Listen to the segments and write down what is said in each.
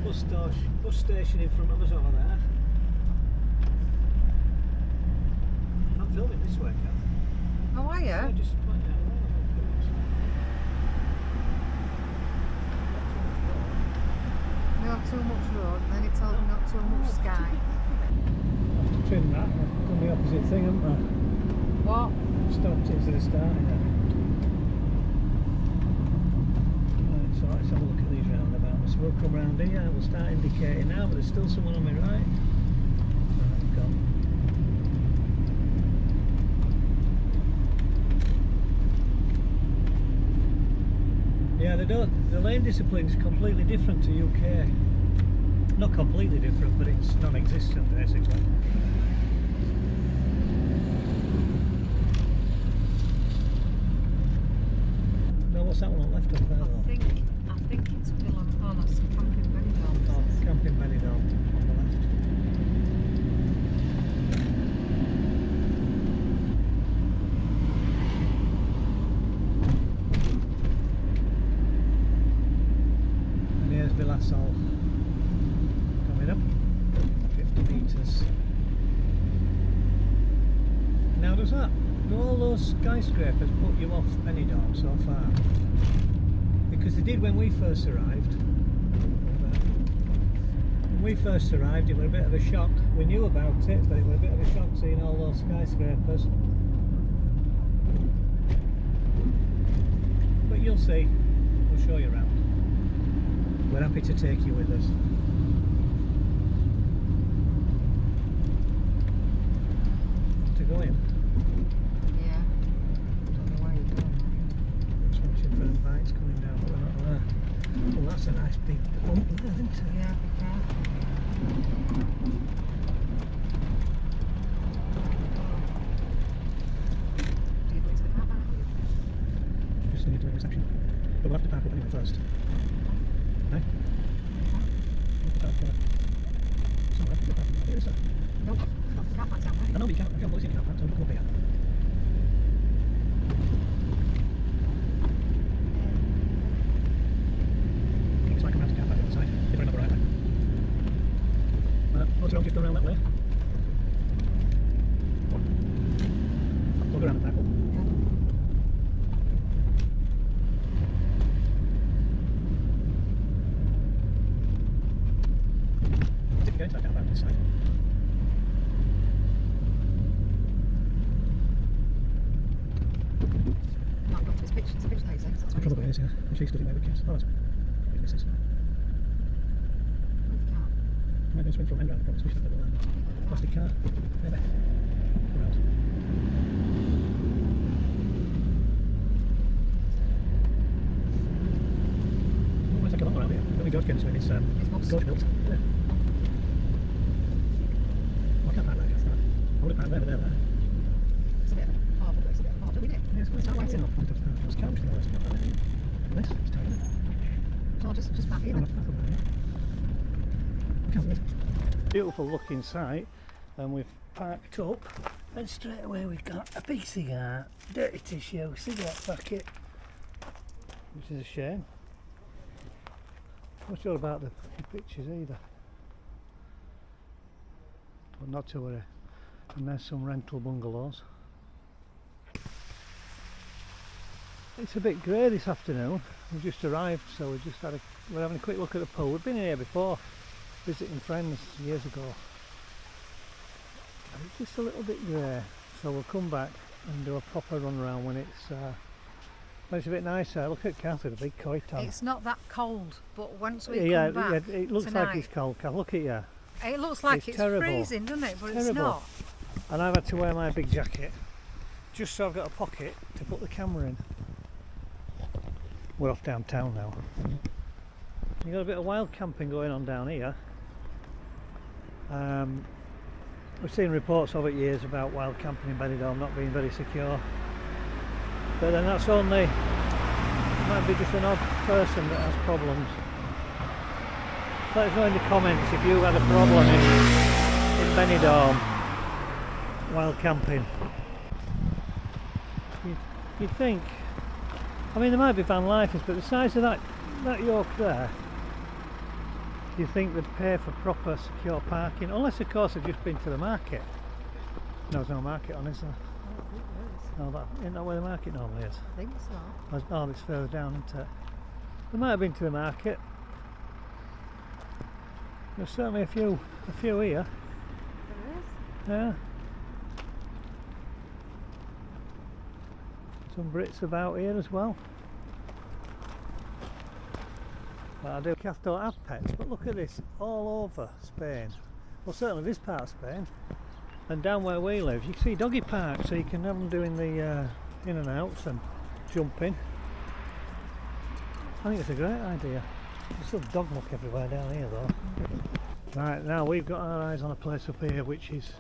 bus station in front of us over there. I'm filming this way, Cath. Oh, are you? Yeah, just point out. Not too much road, and then it's all not too much sky. Have to trim that. I've done the opposite thing, haven't I? What? Stopped instead of starting it. Right, so let's have a look at these roundabouts. We'll come round here, we'll start indicating now, but there's still someone on my right. Right, gone. Yeah, the lane discipline is completely different to UK. Not completely different, but it's non-existent basically. No, what's that one on left up there though? I think it's still on. Oh, that's Camping Villasol. Oh, Camping Benidorm on the left. And here's Villasol coming up, 50 metres. Now do all those skyscrapers put you off Benidorm so far? Because they did when we first arrived. When we first arrived it was a bit of a shock. We knew about it, but it was a bit of a shock seeing all those skyscrapers. But you'll see, we'll show you around. We're happy to take you with us. Want to go in? Yeah. Don't know where you're going. Just watching for the bikes coming down, but we're not there. Well, that's a nice big bump there, isn't it? Yeah, be careful. Do you go into the car park? Just need to do a reception. But we'll have to park up anyway first. No? Somewhere. Here, is there? Nope. Not the car park's out there. I know, but you can't really see the car park, so we can come up here. So I come round to the car park on the side, if I remember rightly. Motorhome just go around that way. We'll go around the back. Go into that car park on this side. Not got to his pitch. It's a pitch there, you say. It probably is, yeah. I'm sure you studied with kids. Oh, that's probably misses. Might go swing from end round, probably switch that little plastic car. Maybe. Go round. Oh, let's take a look around here. The only George came to it's George built. Yeah. Oh, I can't park there, Cath. I would have parked there. It's a bit harder, but it's a bit harder, isn't it? Yeah, it's quite tight. It's not pointed. It's couch thing. This, it's tight. So just back in. Beautiful looking site, and we've parked up, and straight away we've got a big cigar, dirty tissue, cigarette packet, which is a shame. Not sure about the pictures either, but not to worry. And there's some rental bungalows. It's a bit grey this afternoon. We've just arrived, so we're having a quick look at the pool. We've been in here before, visiting friends years ago. And it's just a little bit grey, so we'll come back and do a proper run around when it's a bit nicer. Look at Cath with a big koi tan. It's not that cold, but once we come back it looks tonight, like it's cold, Cath. Look at you. It looks like it's terrible. freezing, doesn't it? But it's Terrible. not. And I've had to wear my big jacket just so I've got a pocket to put the camera in. We're off downtown now. You've got a bit of wild camping going on down here. We've seen reports of it years about wild camping in Benidorm not being very secure. But then that's only, might be just an odd person that has problems. Let us know in the comments if you had a problem in Benidorm, wild camping. You'd think, I mean there might be van lifers, but the size of that yoke there, Do you think they'd pay for proper secure parking? Unless of course they've just been to the market. No, there's no market on, is there? I don't think there is. No, that isn't that where the market normally is? I think so. Oh, it's further down, isn't it? They might have been to the market. There's certainly a few here. There is. Yeah. Some Brits about here as well. But I do. Cath don't have pets, but look at this, all over Spain. Well, certainly this part of Spain, and down where we live, you can see doggy parks, so you can have them doing the in and outs and jumping. I think it's a great idea. There's still dog muck everywhere down here though. Right, now we've got our eyes on a place up here which is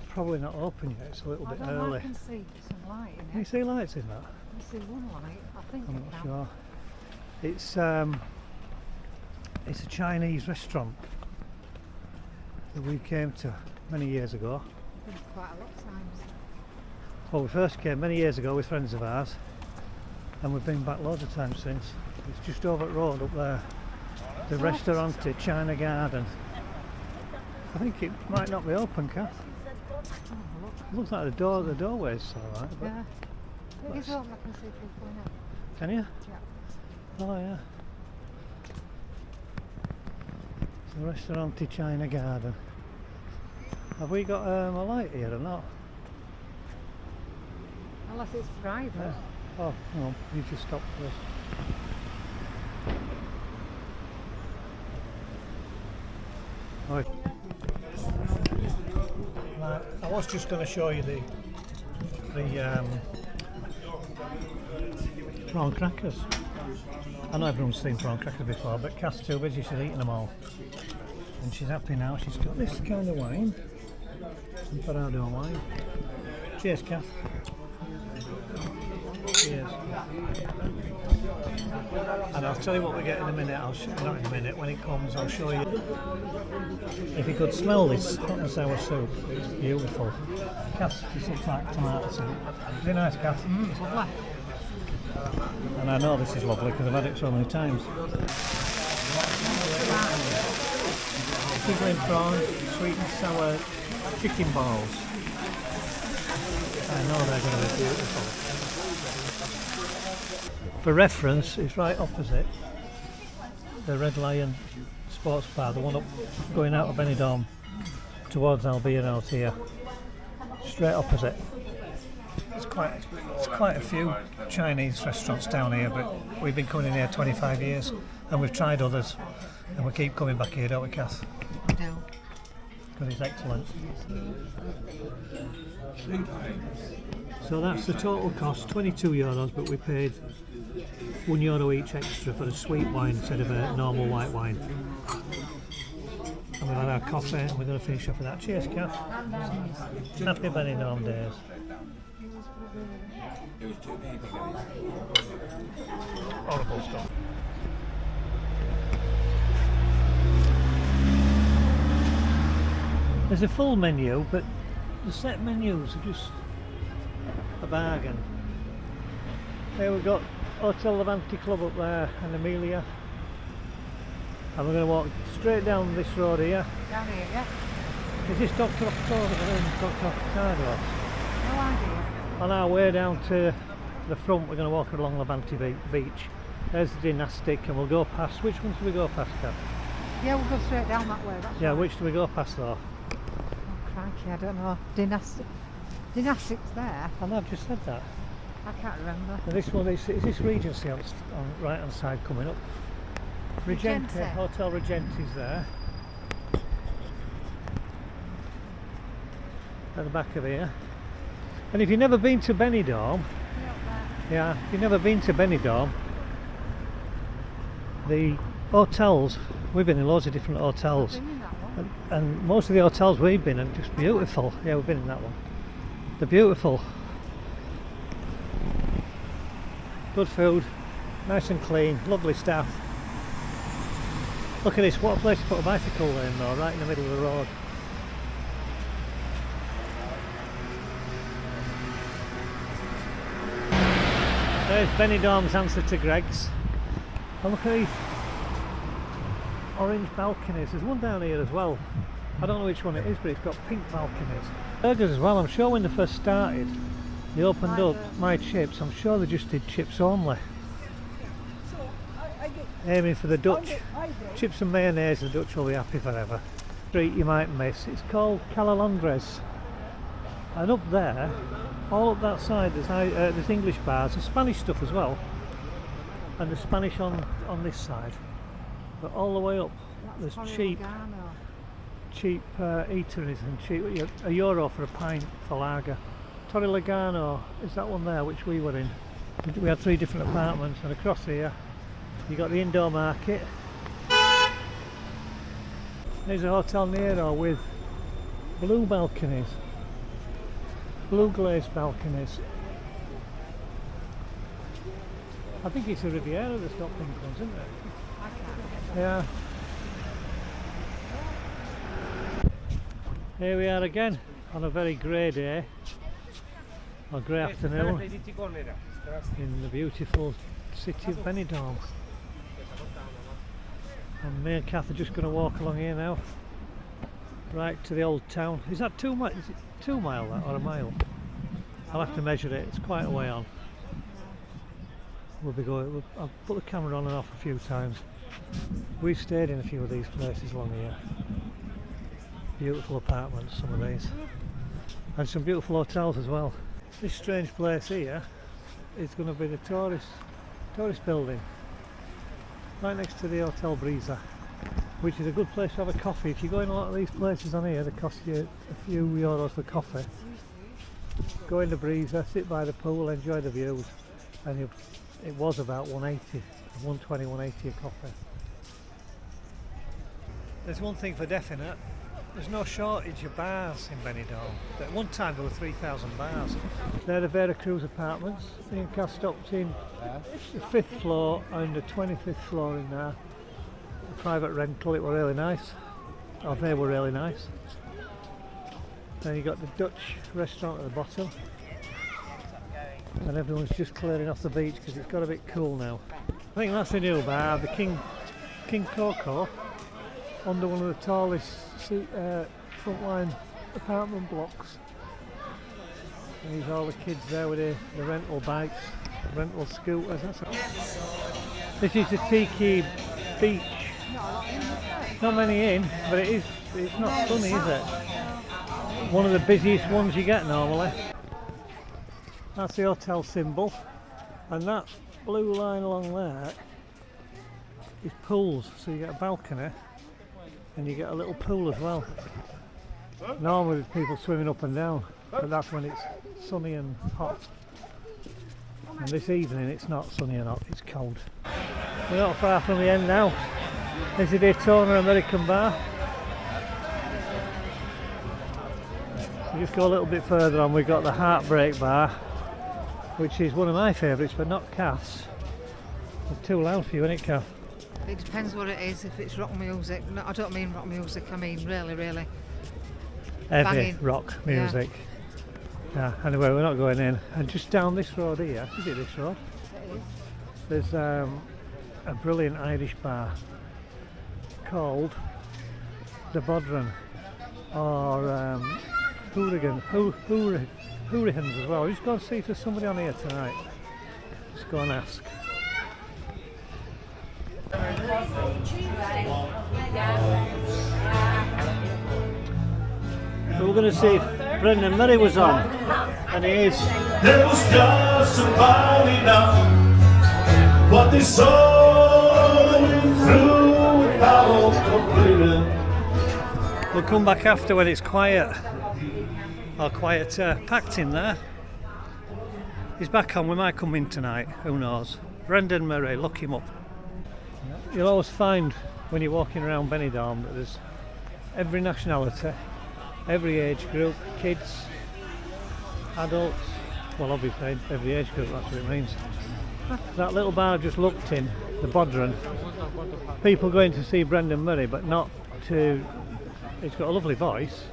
probably not open yet, it's a little bit early. I can see some light in it. Can you see lights in that? I can see one light, I think. I'm not sure. It's a Chinese restaurant that we came to many years ago. Been quite a lot of times. Well, we first came many years ago with friends of ours, and we've been back loads of times since. It's just over the road up there, the Restaurante China Garden. I think it might not be open, Cath. It looks like the doorway's alright. Yeah. It is open, I can see people in it. Can you? Yeah. Oh yeah. It's the Restaurante China Garden. Have we got a light here or not? Unless it's private. Yeah. Oh, no, you just stop for us. Right. I was just going to show you the prawn crackers. I know everyone's seen prawn crackers before, but Cath's too busy, she's eating them all. And she's happy now, she's got this kind of wine. Some Parado wine. Cheers, Cath. Cheers. And I'll tell you what we get in a minute, not in a minute, when it comes I'll show you. If you could smell this hot and sour soup, it's beautiful. Cath, this looks like tomato soup. Is it nice, Cath? It's lovely. And I know this is lovely because I've had it so many times. Sizzling prawn, sweet and sour chicken balls. I know they're going to be beautiful. For reference, it's right opposite the Red Lion Sports Bar, the one up going out of Benidorm towards Albion out here. Straight opposite. There's quite a few Chinese restaurants down here, but we've been coming in here 25 years and we've tried others and we keep coming back here, don't we, Cath? We do. Because it's excellent. So that's the total cost, €22, but we paid €1 each extra for the sweet wine instead of a normal white wine. And we've had our coffee and we're going to finish off with that. Cheers, Cath. Happy Benidorm days. Horrible stuff. There's a full menu, but the set menus are just a bargain. Here we've got Hotel Levante Club up there and Amelia. And we're going to walk straight down this road here. Down here, yeah? Is this Dr. Octavius? No idea. On our way down to the front, we're going to walk along Levante Beach. There's the Dynastic, and we'll go past. Which ones do we go past, Cath? Yeah, we'll go straight down that way. That's Yeah, right. which do we go past though? Oh, crikey, I don't know. Dynastic's there. And I've just said that. I can't remember. Now this one is this Regency on right hand side coming up. Regente, Regente. Hotel Regente's there. At the back of here. And if you've never been to Benidorm, yeah, if you've never been to Benidorm, the hotels, we've been in loads of different hotels, Been in that one. and most of the hotels we've been in are just beautiful. Yeah, we've been in that one. They're beautiful. Good food, nice and clean, lovely staff. Look at this, what a place to put a bicycle lane though, right in the middle of the road. There's Benidorm's answer to Greg's. And look at these orange balconies. There's one down here as well. I don't know which one it is, but it's got pink balconies. Burgers as well. I'm sure when they first started, they opened up My Chips. I'm sure they just did chips only. Aiming for the Dutch. Chips and mayonnaise, the Dutch will be happy forever. Street you might miss. It's called Calalondres. And up there, all up that side, there's English bars. There's Spanish stuff as well. And there's Spanish on this side. But all the way up, there's cheap eateries and cheap. €1 for a pint for lager. Torre Lagano is that one there, which we were in. We had 3 different apartments, and across here you got the indoor market. There's a Hotel Nero with blue balconies, blue glazed balconies. I think it's a Riviera that's got pink ones, isn't it? Yeah. Here we are again on a very grey day, or grey afternoon, in the beautiful city of Benidorm. And me and Cath are just going to walk along here now, right to the old town. Is that 2 miles? Is it 2 mile that, or a mile? I'll have to measure it. It's quite a way on. We'll be going. I'll put the camera on and off a few times. We've stayed in a few of these places along here. Beautiful apartments, some of these, and some beautiful hotels as well. This strange place here is going to be the tourist building, right next to the Hotel Brisa, which is a good place to have a coffee. If you go in a lot of these places on here, they cost you a few euros for coffee. Go in the Brisa, sit by the pool, enjoy the views, and it was about 180, 120, 180 a coffee. There's one thing for definite. There's no shortage of bars in Benidorm. At one time there were 3,000 bars. They're the Veracruz apartments. Me and Cath stopped in the 5th floor and the 25th floor in there. A private rental, it were really nice. Oh, they were really nice. Then you got the Dutch restaurant at the bottom. And everyone's just clearing off the beach because it's got a bit cool now. I think that's the new bar, the King Coco, under one of the tallest frontline apartment blocks. And there's all the kids there with the rental bikes, rental scooters. This is the Tiki Beach. Not many in, but it's not sunny, is it? One of the busiest ones you get normally. That's the hotel symbol, and that blue line along there is pools, so you get a balcony and you get a little pool as well. Normally there's people swimming up and down, but that's when it's sunny and hot. And this evening it's not sunny and hot, it's cold. We're not far from the end now. This is the Daytona American bar. We just go a little bit further on, we've got the Heartbreak bar, which is one of my favourites, but not Cath's. It's too loud for you, isn't it, Cath? It depends what it is. If it's rock music, no, I don't mean rock music. I mean really heavy banging rock music. Yeah. Anyway, we're not going in. And just down this road here, is it this road? It is. There's a brilliant Irish bar called the Bodron, or Hooligans as well. Just go and see if there's somebody on here tonight. Just go and ask. So we're going to see if Brendan Murray was on, and he is. There was just somebody now, but they saw through it all completely. We'll come back after when it's quiet, or quieter. Packed in there. He's back on. We might come in tonight. Who knows? Brendan Murray, look him up. You'll always find when you're walking around Benidorm that there's every nationality, every age group, kids, adults, well obviously every age group, that's what it means. That little bar I've just looked in, the Bodron, people going to see Brendan Murray, but not to, he's got a lovely voice,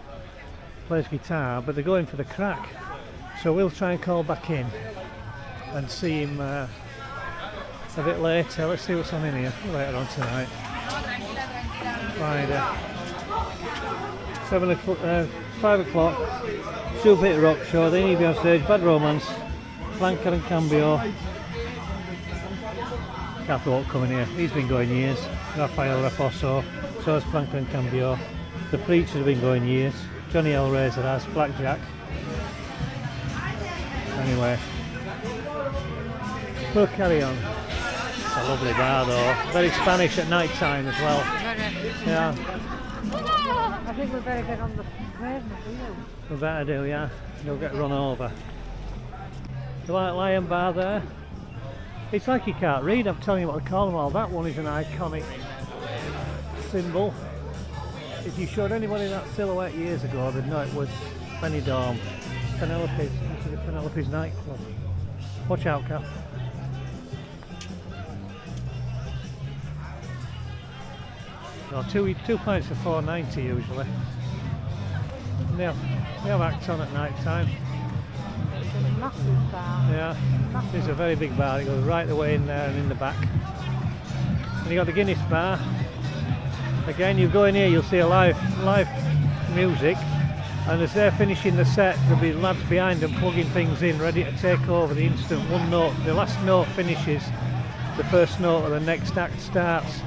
plays guitar, but they're going for the crack. So we'll try and call back in and see him a bit later. Let's see what's on in here later on tonight. Friday. 5 o'clock. Super Hit Rock Show. They need to be on stage. Bad Romance. Planta and Cambio. Cath won't come in here. He's been going years. Rafael Raposo. So has Planta and Cambio. The Preachers have been going years. Johnny Hellraiser has. Blackjack. Anyway. We'll carry on. It's a lovely bar though. Very Spanish at night time as well. Yeah. I think we better get on the pavement, do you? We better do, yeah. You'll get run over. You like Lion Bar there? It's like you can't read, I'm telling you what I call them all. That one is an iconic symbol. If you showed anybody that silhouette years ago, they'd know it was Benidorm. Penelope's, this is Penelope's nightclub. Watch out, Cath. No, two pints for £4.90 usually. They have acts on at night time. It's a massive bar. Yeah, it's a very big bar. It goes right the way in there and in the back. And you got the Guinness bar. Again, you go in here, you'll see a live music. And as they're finishing the set, there'll be lads behind them plugging things in, ready to take over the instant one note. The last note finishes, the first note of the next act starts.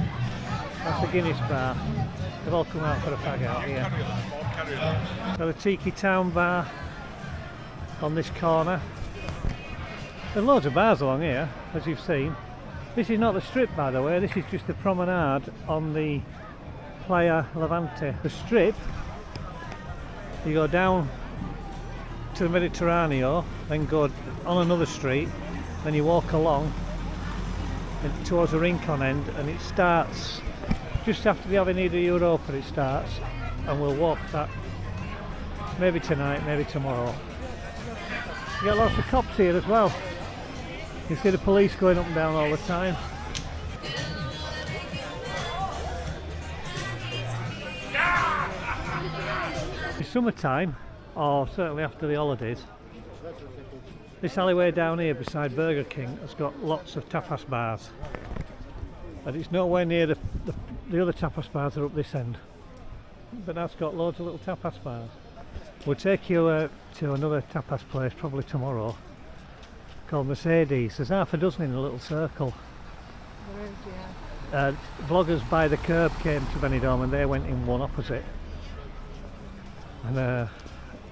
That's the Guinness bar. They've all come out for a fag out here. Got a Tiki Town bar on this corner. There's loads of bars along here, as you've seen. This is not the strip, by the way, this is just the promenade on the Playa Levante. The strip, you go down to the Mediterranean, then go on another street, then you walk along and towards the Rincon end, and it starts just after the Avenida Europa. It starts, and we'll walk that maybe tonight, maybe tomorrow. You get lots of cops here as well. You see the police going up and down all the time. It's summertime, or certainly after the holidays. This alleyway down here beside Burger King has got lots of tapas bars, and it's nowhere near the other tapas bars that are up this end, but that's got loads of little tapas bars. We'll take you to another tapas place probably tomorrow called Mercedes. There's half a dozen in a little circle. There is, yeah. Vloggers by the Curb came to Benidorm and they went in one opposite and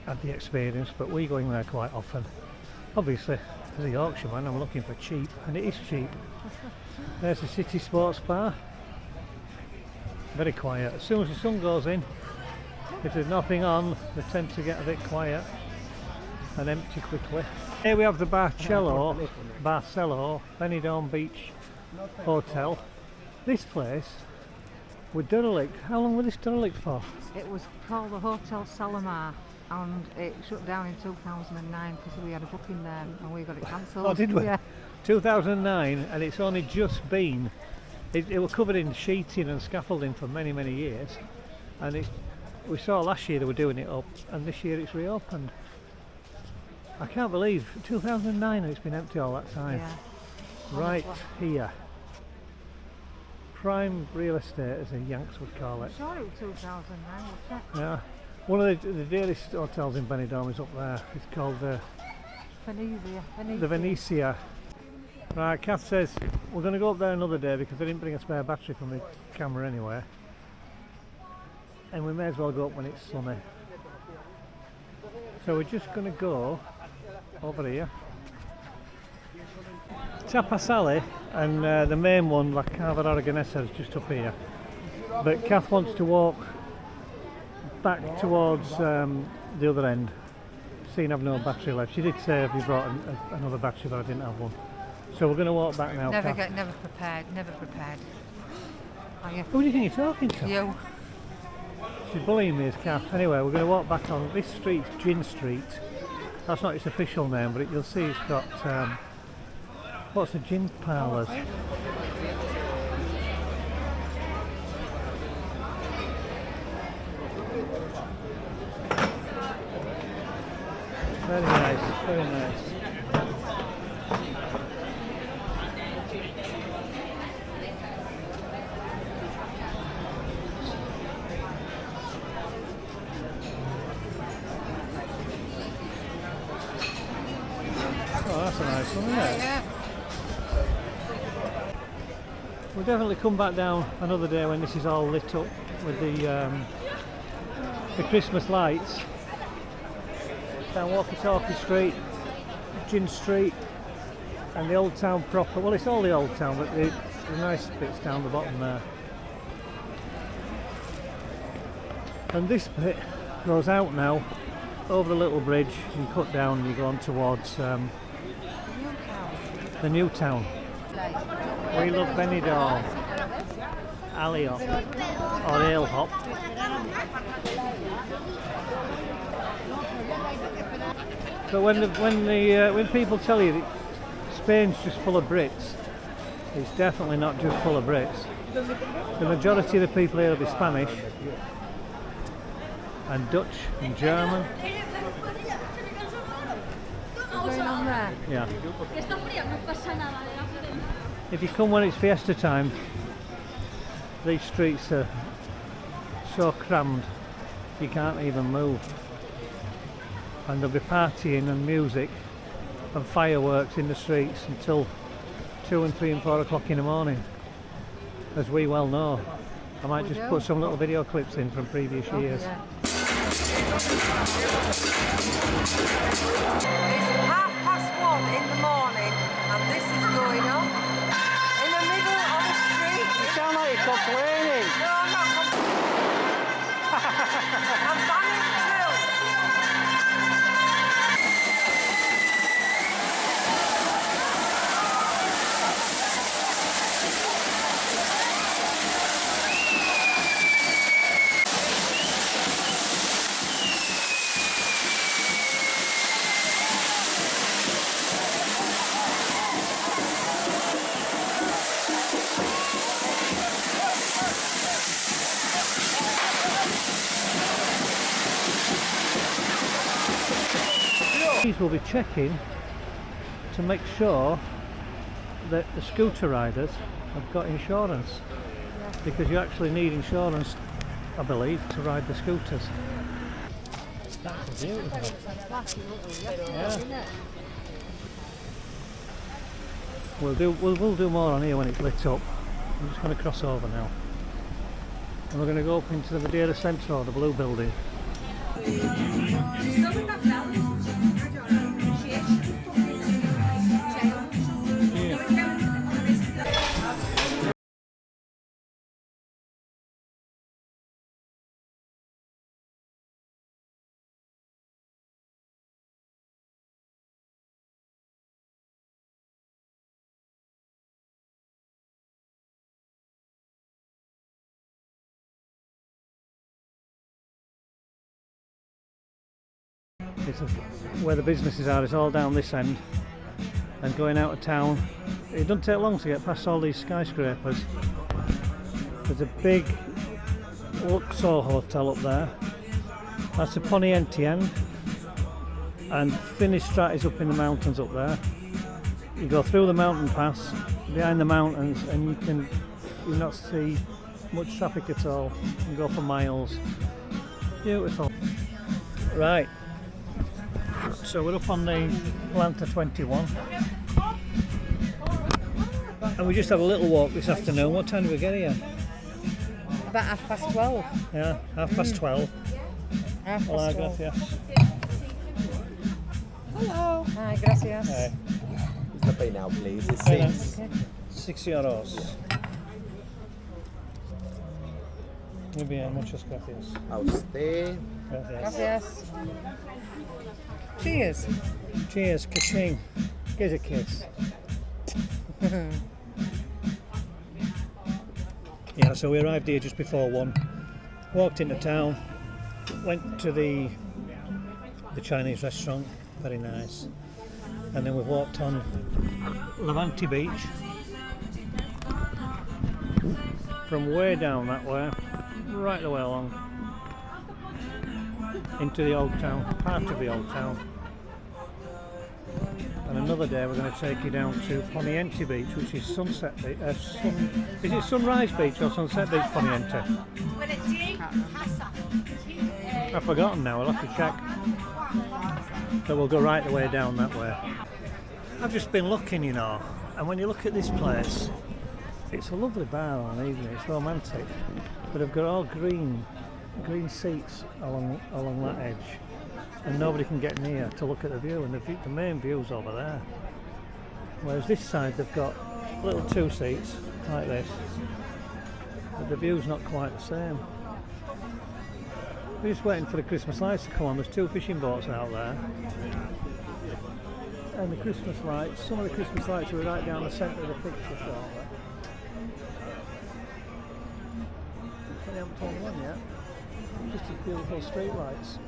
had the experience, but we go in there quite often. Obviously, as a Yorkshireman, I'm looking for cheap, and it is cheap. There's the City Sports Bar. Very quiet. As soon as the sun goes in, if there's nothing on, they tend to get a bit quiet and empty quickly. Here we have the Barcello, Benidorm Beach Hotel. This place was derelict. How long was this derelict for? It was called the Hotel Salomar, and it shut down in 2009 because we had a booking there and we got it cancelled. Oh, did we? Yeah. 2009, and it's only just been. It was covered in sheeting and scaffolding for many, many years, and we saw last year they were doing it up, and this year it's reopened. I can't believe 2009 and it's been empty all that time. Yeah. Right here. Prime real estate, as the Yanks would call it. I'm sure it was 2009, wasn't it? Yeah. One of the dearest hotels in Benidorm is up there. It's called the Venezia. Right, Cath says we're going to go up there another day because I didn't bring a spare battery for my camera anyway. And we may as well go up when it's sunny. So we're just going to go over here. Tapas Alley, and the main one, La Cava Aragonesa, is just up here. But Cath wants to walk back towards the other end, seeing I've no battery left. She did say if you brought another battery, but I didn't have one. So we're going to walk back now. Never prepared. Who do you think you're talking to? You. She's bullying me as Cath. Anyway, we're going to walk back on this street, Gin Street. That's not its official name, but you'll see it's got lots of gin parlours. Very nice, very nice. a nice one, isn't it? Yeah. We'll definitely come back down another day when this is all lit up with the Christmas lights. Down Walkie-Talkie Street, Gin Street, and the old town proper. Well, it's all the old town, but the nice bits down the bottom there. And this bit goes out now over the little bridge and cut down, and you go on towards the new town. We love Benidorm, Aliop, or Ale Hop. But when people tell you that Spain's just full of Brits, it's definitely not just full of Brits. The majority of the people here will be Spanish and Dutch and German. Going on there? Yeah. If you come when it's Fiesta time, these streets are so crammed you can't even move. And there'll be partying and music and fireworks in the streets until 2 and 3 and 4 o'clock in the morning, as we well know. I might just put some little video clips in from previous years. Yeah. It's 1:30 in the morning and this is going on in the middle of the street. You sound like you're complaining. No, I'm not complaining. I'm banning too. These will be checking to make sure that the scooter riders have got insurance, because you actually need insurance, I believe, to ride the scooters. That's beautiful. Yeah. We'll do more on here when it's lit up. I'm just going to cross over now, and we're going to go up into the Madeira Centro, the blue building. It's where the businesses are. It's all down this end, and going out of town, it doesn't take long to get past all these skyscrapers. There's a big Luxor hotel up there. That's the Poniente end, and Finistrat is up in the mountains up there. You go through the mountain pass behind the mountains, and you not see much traffic at all. You can go for miles. Beautiful. Right. So we're up on the Planta 21, and we just had a little walk this afternoon. What time did we get here? About 12:30. Yeah, 12:30. Hola, 12:30. gracias. Hello. Hi, gracias. Hey. What's the pay now, please? It's Pay now. 6. €6. Muy bien, muchas gracias. A usted. Gracias. Gracias. Cheers. Cheers, ka-ching. Give us a kiss. Yeah, so we arrived here just before 1. Walked into town, went to the Chinese restaurant, very nice. And then we've walked on Levante Beach from way down that way, right the way along into the old town, part of the old town. And another day we're going to take you down to Poniente Beach, which is Sunset Beach. Is it Sunrise Beach or Sunset Beach, Poniente? I've forgotten now, I'll have to check. So we'll go right the way down that way. I've just been looking, you know, and when you look at this place, it's a lovely bar on an evening, it's romantic, but they've got all green seats along that edge, and nobody can get near to look at the view, and the main view's over there. Whereas this side they've got little 2 seats like this, but the view's not quite the same. We're just waiting for the Christmas lights to come on. There's 2 fishing boats out there, and the Christmas lights, some of the Christmas lights are right down the centre of the picture shortly. They haven't turned on yet. Just as beautiful street lights.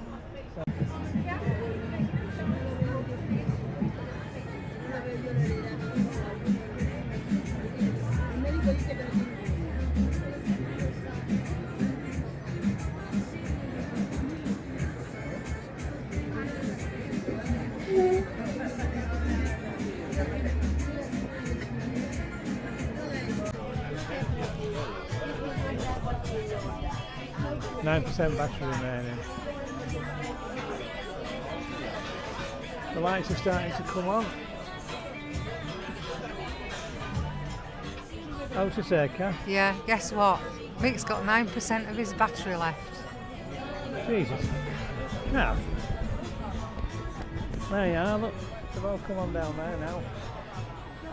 9% battery remaining. The lights are starting to come on. How to say, Cath? Yeah, guess what? Mick's got 9% of his battery left. Jesus. Cath. There you are, look. They've all come on down there now.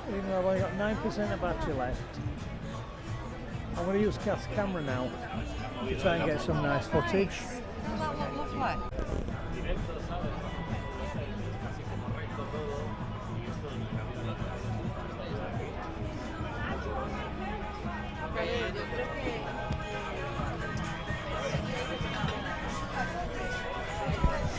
Even though I've only got 9% of battery left. I'm going to use Cath's camera now to try and get some nice footage. Doesn't that look lovely?